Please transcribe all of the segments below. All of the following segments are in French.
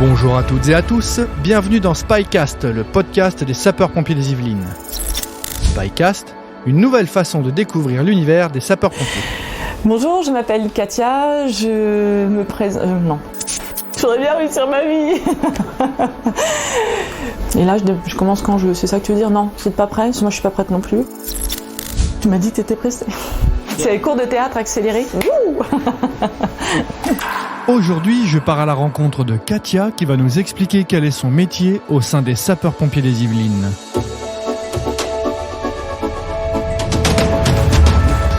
Bonjour à toutes et à tous, bienvenue dans Spycast, le podcast des sapeurs-pompiers des Yvelines. Spycast, une nouvelle façon de découvrir l'univers des sapeurs-pompiers. Bonjour, je m'appelle Katia, je me présente... non. Je voudrais bien réussir ma vie. Et là, je commence quand je veux, c'est ça que tu veux dire? Non, vous n'êtes pas prêt? Moi, je suis pas prête non plus. Tu m'as dit que tu étais pressée. C'est les cours de théâtre accélérés. Aujourd'hui, je pars à la rencontre de Katia qui va nous expliquer quel est son métier au sein des sapeurs-pompiers des Yvelines.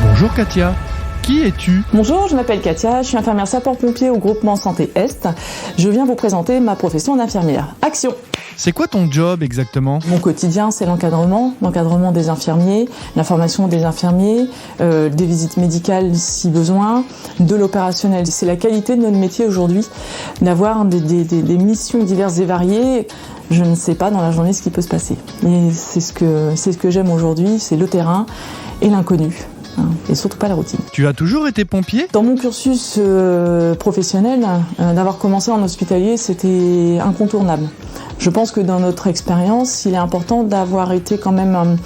Bonjour Katia, qui es-tu? Bonjour, je m'appelle Katia, je suis infirmière sapeur-pompier au groupement Santé Est. Je viens vous présenter ma profession d'infirmière. Action! C'est quoi ton job exactement? Mon quotidien, c'est l'encadrement des infirmiers, la formation des infirmiers, des visites médicales si besoin, de l'opérationnel. C'est la qualité de notre métier aujourd'hui, d'avoir des missions diverses et variées. Je ne sais pas dans la journée ce qui peut se passer. Et c'est ce que j'aime aujourd'hui, c'est le terrain et l'inconnu. Et surtout pas la routine. Tu as toujours été pompier? Dans mon cursus professionnel, d'avoir commencé en hospitalier, c'était incontournable. Je pense que dans notre expérience, il est important d'avoir été quand même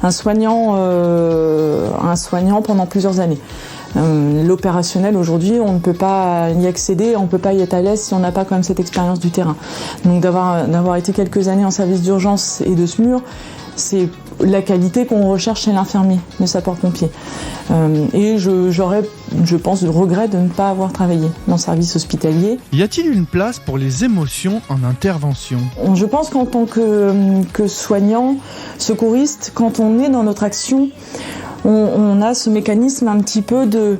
un soignant pendant plusieurs années. L'opérationnel aujourd'hui, on ne peut pas y accéder, on ne peut pas y être à l'aise si on n'a pas quand même cette expérience du terrain. Donc d'avoir été quelques années en service d'urgence et de SMUR, c'est la qualité qu'on recherche chez l'infirmier, le sapeur-pompier. Et je pense, le regret de ne pas avoir travaillé dans le service hospitalier. Y a-t-il une place pour les émotions en intervention? Je pense qu'en tant que soignant, secouriste, quand on est dans notre action, on a ce mécanisme un petit peu de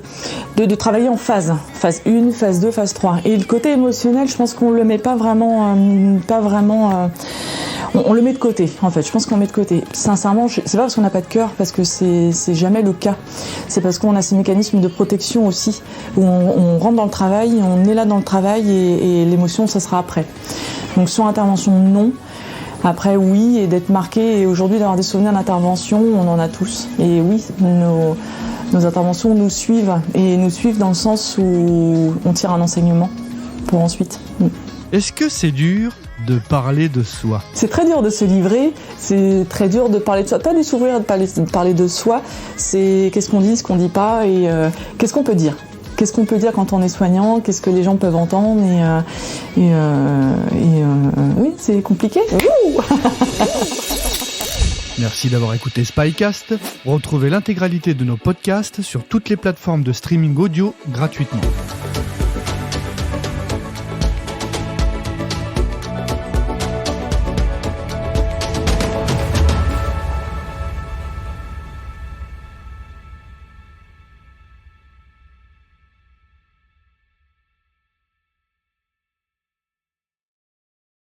travailler en phase 1, phase 2, phase 3. Et le côté émotionnel, je pense qu'on le met pas vraiment on le met de côté, en fait. Je pense qu'on met de côté. Sincèrement, c'est pas parce qu'on n'a pas de cœur, parce que c'est jamais le cas. C'est parce qu'on a ces mécanismes de protection aussi, où on rentre dans le travail, on est là dans le travail et l'émotion, ça sera après. Donc sur intervention, non. Après, oui, et d'être marqué, et aujourd'hui d'avoir des souvenirs d'intervention, on en a tous. Et oui, nos interventions nous suivent, et nous suivent dans le sens où on tire un enseignement pour ensuite. Est-ce que c'est dur de parler de soi? C'est très dur de se livrer, c'est très dur de parler de soi, pas de s'ouvrir, de parler de soi, c'est qu'est-ce qu'on dit, ce qu'on dit pas, et qu'est-ce qu'on peut dire. Qu'est-ce qu'on peut dire quand on est soignant? Qu'est-ce que les gens peuvent entendre? Oui, c'est compliqué. Merci d'avoir écouté Spycast. Retrouvez l'intégralité de nos podcasts sur toutes les plateformes de streaming audio gratuitement.